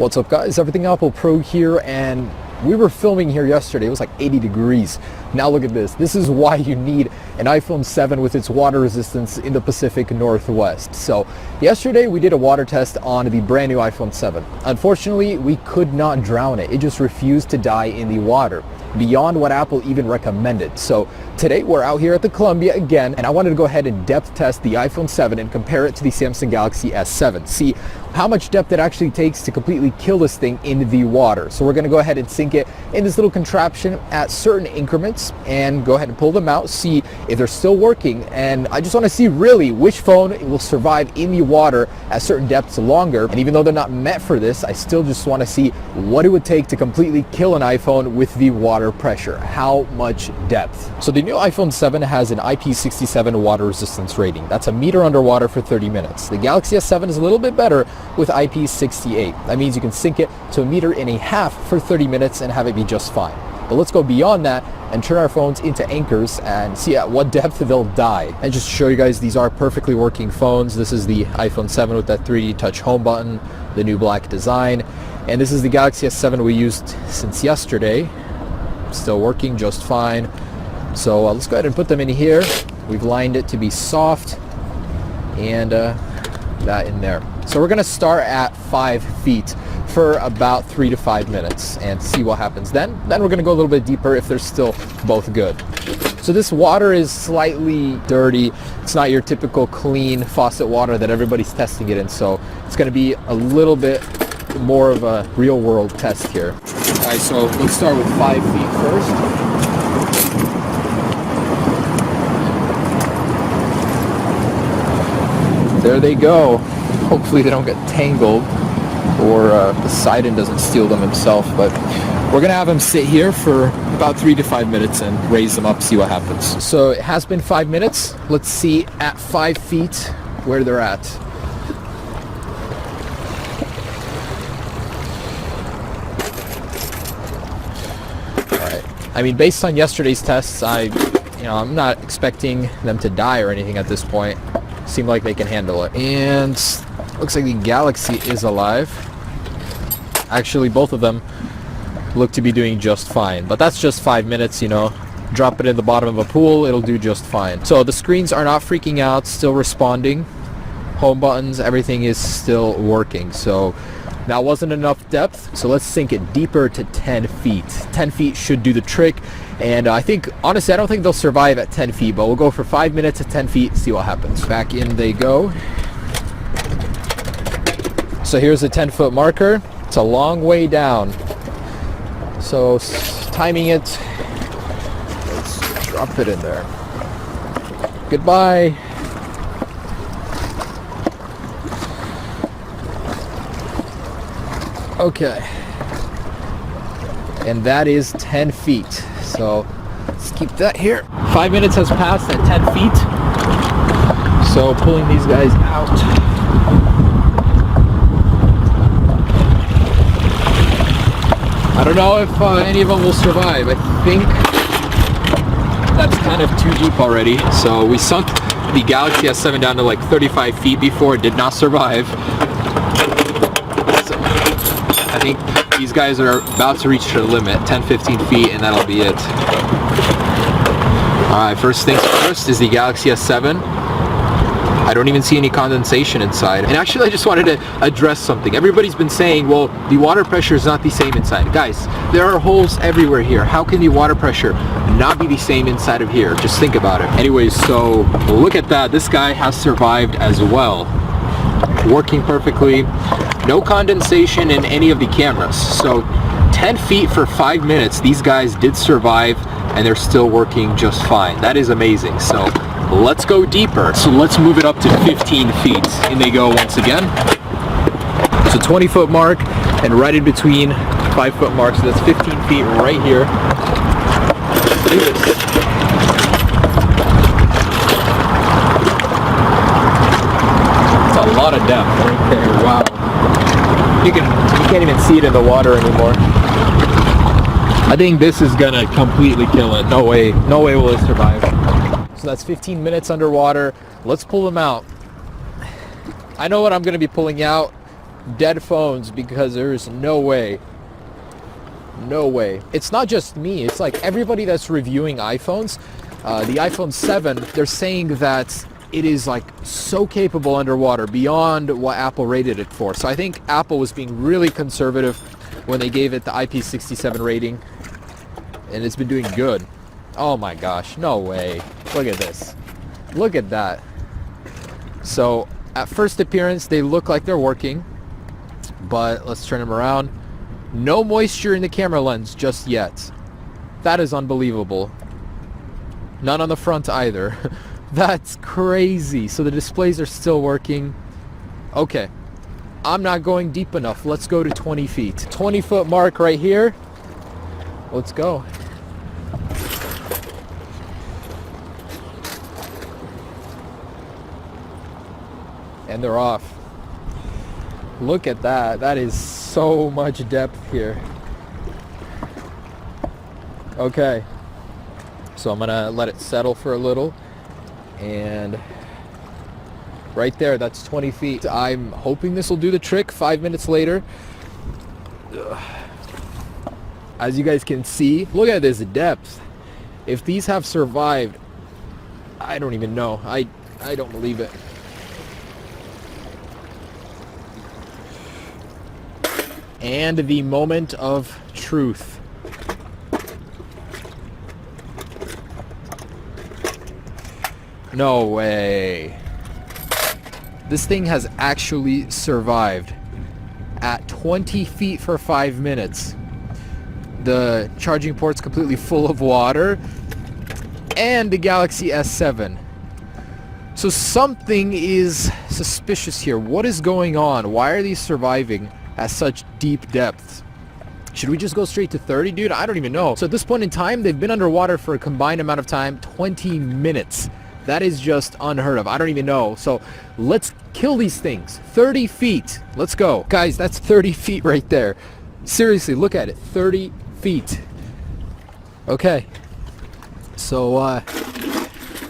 What's up guys, Everything Apple Pro here, and we were filming here yesterday. It was like 80 degrees. Now look at this. This is why you need an iPhone 7 with its water resistance in the Pacific Northwest. So yesterday we did a water test on the brand new iPhone 7. Unfortunately, we could not drown it. It just refused to die in the water, beyond what Apple even recommended. So today we're out here at the Columbia again, and I wanted to go ahead and depth test the iPhone 7 and compare it to the Samsung Galaxy S7. See how much depth it actually takes to completely kill this thing in the water. So we're going to go ahead and sink it in this little contraption at certain increments and go ahead and pull them out, see if they're still working. And I just want to see really which phone will survive in the water at certain depths longer. And even though they're not meant for this, I still just want to see what it would take to completely kill an iPhone with the water pressure. How much depth? So the new iPhone 7 has an IP67 water resistance rating. That's a meter underwater for 30 minutes. The Galaxy S7 is a little bit better with IP68. That means you can sink it to 1.5 meters for 30 minutes and have it be just fine. But let's go beyond that and turn our phones into anchors and see at what depth they'll die. And just to show you guys, these are perfectly working phones. This is the iPhone 7 with that 3D touch home button, the new black design. And this is the Galaxy S7 we used since yesterday. Still working just fine. So let's go ahead and put them in here. We've lined it to be soft and that in there. So we're going to start at 5 feet for about 3 to 5 minutes and see what happens then. Then we're going to go a little bit deeper if they're still both good. So this water is slightly dirty. It's not your typical clean faucet water that everybody's testing it in. So it's going to be a little bit more of a real world test here. All right, so let's start with 5 feet first. There they go. Hopefully they don't get tangled or Poseidon doesn't steal them himself, but we're gonna have them sit here for about 3 to 5 minutes and raise them up, see what happens. So it has been 5 minutes. Let's see at 5 feet where they're at. I mean, based on yesterday's tests, I'm not expecting them to die or anything at this point. Seem like they can handle it. And looks like the Galaxy is alive. Actually, both of them look to be doing just fine. But that's just 5 minutes, you know. Drop it in the bottom of a pool, it'll do just fine. So the screens are not freaking out, still responding. Home buttons, everything is still working. So that wasn't enough depth, so let's sink it deeper to 10 feet. 10 feet should do the trick, and I think, honestly, I don't think they'll survive at 10 feet, but we'll go for 5 minutes at 10 feet, see what happens. Back in they go. So here's the 10-foot marker. It's a long way down. So timing it, let's drop it in there. Goodbye. Okay, and that is 10 feet. So let's keep that here. 5 minutes has passed at 10 feet. So pulling these guys out. I don't know if any of them will survive. I think that's kind of too deep already. So we sunk the Galaxy S7 down to like 35 feet before. It did not survive. I think these guys are about to reach their limit, 10-15 feet, and that'll be it. Alright, first things first is the Galaxy S7. I don't even see any condensation inside. And actually, I just wanted to address something. Everybody's been saying, well, the water pressure is not the same inside. Guys, there are holes everywhere here. How can the water pressure not be the same inside of here? Just think about it. Anyways, so look at that. This guy has survived as well. Working perfectly. No condensation in any of the cameras. So 10 feet for 5 minutes, these guys did survive and they're still working just fine. That is amazing. So let's go deeper. So let's move it up to 15 feet. In they go once again. So 20-foot mark and right in between 5-foot mark. So that's 15 feet right here. Look at this. That's a lot of depth right there. Wow. You can't even see it in the water anymore. I think this is gonna completely kill it. No way will it survive. So that's 15 minutes underwater. Let's pull them out. I know what I'm gonna be pulling out. dead phones because there's no way. No way. It's not just me. It's like everybody that's reviewing iPhones. The iPhone 7, they're saying that it is like so capable underwater beyond what Apple rated it for. So I think Apple was being really conservative when they gave it the IP67 rating, and it's been doing good. Oh my gosh, no way. Look at this. Look at that. So at first appearance they look like they're working, but let's turn them around. No moisture in the camera lens just yet. That is unbelievable. None on the front either. That's crazy. So the displays are still working. Okay, I'm not going deep enough. Let's go to 20 feet. 20-foot mark right here. Let's go. And they're off. Look at that. That is so much depth here. Okay. So I'm gonna let it settle for a little. And right there, that's 20 feet. I'm hoping this will do the trick. 5 minutes later. As you guys can see, look at this depth. If these have survived, I don't even know. I don't believe it. And the moment of truth. No way. This thing has actually survived at 20 feet for 5 minutes. The charging port's completely full of water, and the Galaxy S7. So something is suspicious here. What is going on? Why are these surviving at such deep depths? Should we just go straight to 30, dude? I don't even know. So at this point in time, they've been underwater for a combined amount of time, 20 minutes. That is just unheard of. I don't even know. So let's kill these things. 30 feet. Let's go. Guys, that's 30 feet right there. Seriously, look at it. 30 feet. Okay. So,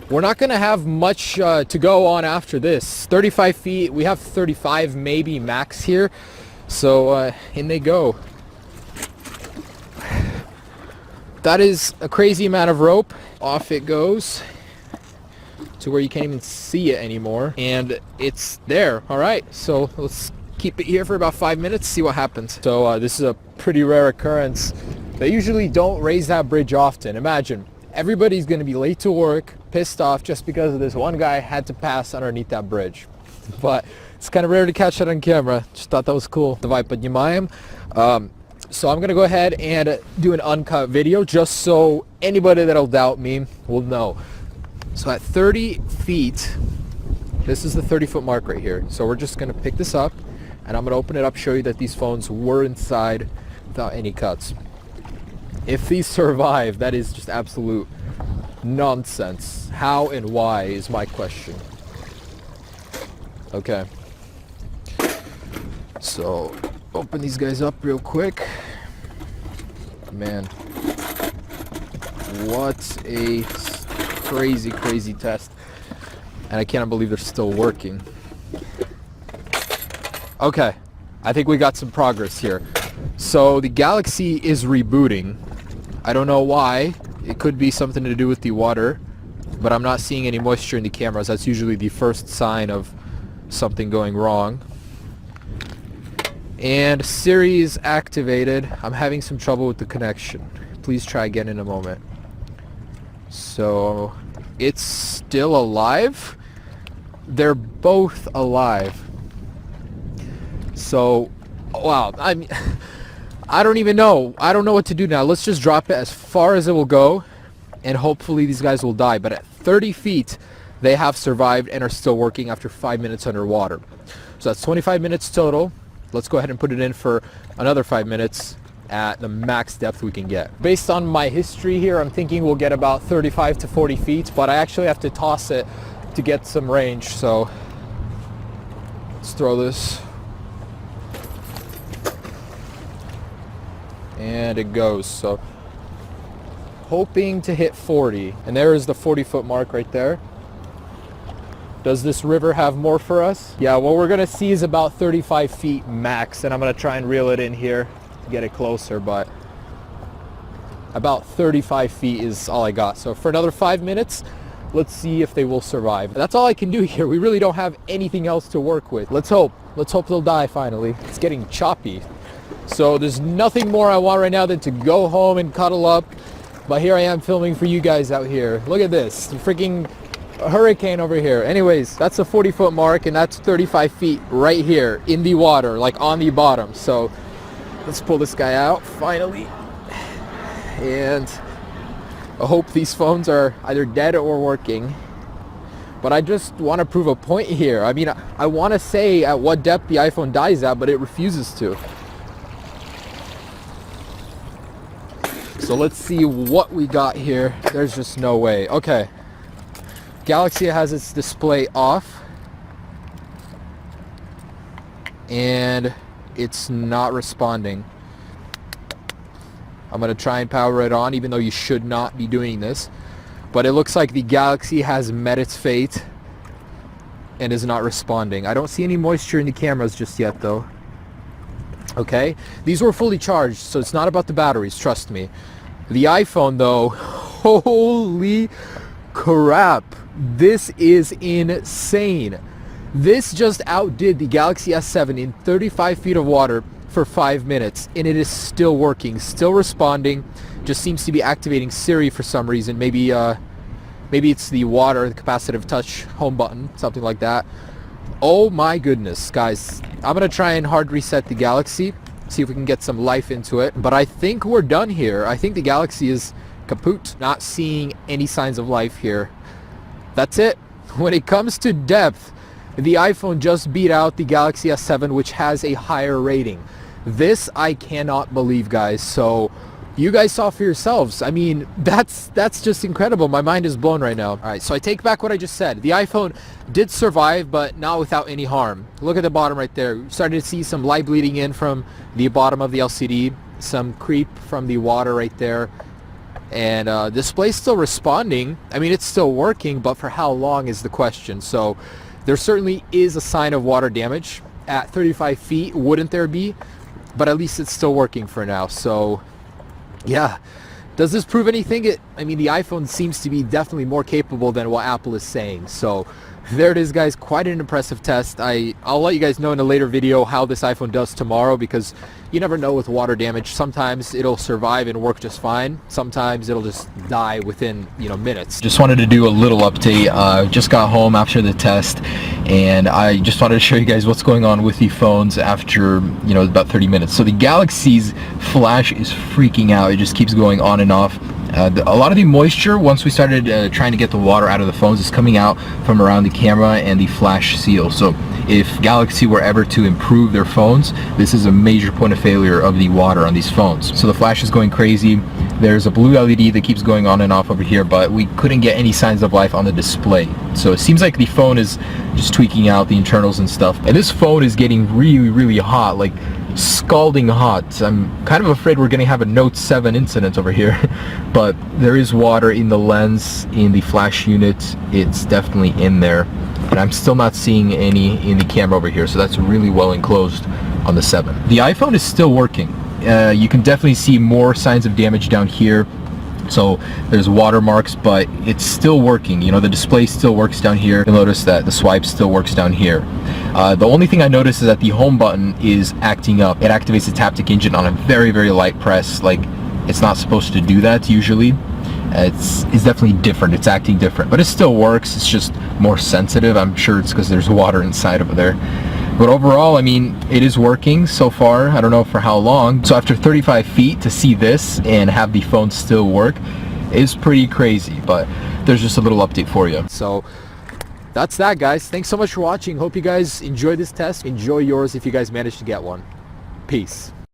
we're not going to have much to go on after this. 35 feet. We have 35 maybe max here. So, in they go. That is a crazy amount of rope. Off it goes to where you can't even see it anymore. And it's there. All right. So let's keep it here for about 5 minutes, see what happens. So this is a pretty rare occurrence. They usually don't raise that bridge often. Imagine, everybody's going to be late to work, pissed off just because of this one guy had to pass underneath that bridge. But it's kind of rare to catch that on camera. Just thought that was cool. Давай поднимаем. So I'm going to go ahead and do an uncut video just so anybody that'll doubt me will know. So at 30 feet, this is the 30-foot mark right here. So we're just going to pick this up, and I'm going to open it up, show you that these phones were inside without any cuts. If these survive, that is just absolute nonsense. How and why is my question. Okay. So open these guys up real quick. Man, what a crazy test. And I can't believe they're still working. Okay, I think we got some progress here. So the Galaxy is rebooting. I don't know why. It could be something to do with the water, but I'm not seeing any moisture in the cameras. That's usually the first sign of something going wrong. And Siri is activated. I'm having some trouble with the connection. Please try again in a moment. So it's still alive. They're both alive. So, wow. I mean, I don't even know. I don't know what to do now. Let's just drop it as far as it will go, and hopefully these guys will die. But at 30 feet, they have survived and are still working after 5 minutes underwater. So that's 25 minutes total. Let's go ahead and put it in for another 5 minutes at the max depth we can get. Based on my history here, I'm thinking we'll get about 35 to 40 feet, but I actually have to toss it to get some range. So let's throw this. And it goes. So hoping to hit 40. And there is the 40-foot mark right there. Does this river have more for us? Yeah, what we're gonna see is about 35 feet max, and I'm gonna try and reel it in here, get it closer, but about 35 feet is all I got. So for another 5 minutes, let's see if they will survive. That's all I can do here. We really don't have anything else to work with. Let's hope they'll die finally. It's getting choppy. So there's nothing more I want right now than to go home and cuddle up. But here I am filming for you guys out here. Look at this, the freaking hurricane over here. Anyways, that's a 40-foot mark, and that's 35 feet right here in the water, like on the bottom. So let's pull this guy out finally. And I hope these phones are either dead or working. But I just want to prove a point here. I mean, I want to say at what depth the iPhone dies at, but it refuses to. So let's see what we got here. There's just no way. Okay. Galaxy has its display off. And it's not responding. I'm going to try and power it on, even though you should not be doing this. But it looks like the Galaxy has met its fate and is not responding. I don't see any moisture in the cameras just yet, though. Okay, these were fully charged, so it's not about the batteries, trust me. The iPhone, though, holy crap. This is insane. This just outdid the Galaxy S7 in 35 feet of water for 5 minutes, and it is still working, still responding. Just seems to be activating Siri for some reason. Maybe it's the water, the capacitive touch home button, something like that. Oh my goodness, guys. I'm gonna try and hard reset the Galaxy, see if we can get some life into it. But I think we're done here. I think the Galaxy is kaput. Not seeing any signs of life here. That's it. When it comes to depth, the iPhone just beat out the Galaxy S7, which has a higher rating. This I cannot believe, guys. So you guys saw for yourselves. I mean, that's just incredible. My mind is blown right now. All right, so I take back what I just said. The iPhone did survive, but not without any harm. Look at the bottom right there. We started to see some light bleeding in from the bottom of the LCD, some creep from the water right there. And display's still responding. I mean, it's still working, but for how long is the question. So there certainly is a sign of water damage. At 35 feet, wouldn't there be? But at least it's still working for now. So yeah, does this prove anything? I mean, the iPhone seems to be definitely more capable than what Apple is saying. So there it is, guys. Quite an impressive test. I'll let you guys know in a later video how this iPhone does tomorrow, because you never know with water damage. Sometimes it'll survive and work just fine. Sometimes it'll just die within, minutes. Just wanted to do a little update. Just got home after the test, and I just wanted to show you guys what's going on with the phones after, about 30 minutes. So the Galaxy's flash is freaking out. It just keeps going on and off. A lot of the moisture, once we started trying to get the water out of the phones, is coming out from around the camera and the flash seal. So if Galaxy were ever to improve their phones, this is a major point of failure of the water on these phones. So the flash is going crazy. There's a blue LED that keeps going on and off over here, but we couldn't get any signs of life on the display. So it seems like the phone is just tweaking out the internals and stuff. And this phone is getting really, really hot, like scalding hot. I'm kind of afraid we're going to have a Note 7 incident over here. But there is water in the lens, in the flash unit. It's definitely in there. And I'm still not seeing any in the camera over here, so that's really well enclosed on the 7. The iPhone is still working. You can definitely see more signs of damage down here. So there's watermarks, but it's still working. The display still works down here. You'll notice that the swipe still works down here. The only thing I noticed is that the home button is acting up. It activates the Taptic engine on a very, very light press. Like, it's not supposed to do that usually. It's definitely different. It's acting different, but it still works. It's just more sensitive. I'm sure it's because there's water inside over there. But overall, I mean, it is working so far. I don't know for how long. So after 35 feet to see this and have the phone still work is pretty crazy, but there's just a little update for you. So that's that, guys. Thanks so much for watching. Hope you guys enjoyed this test. Enjoy yours if you guys managed to get one. Peace.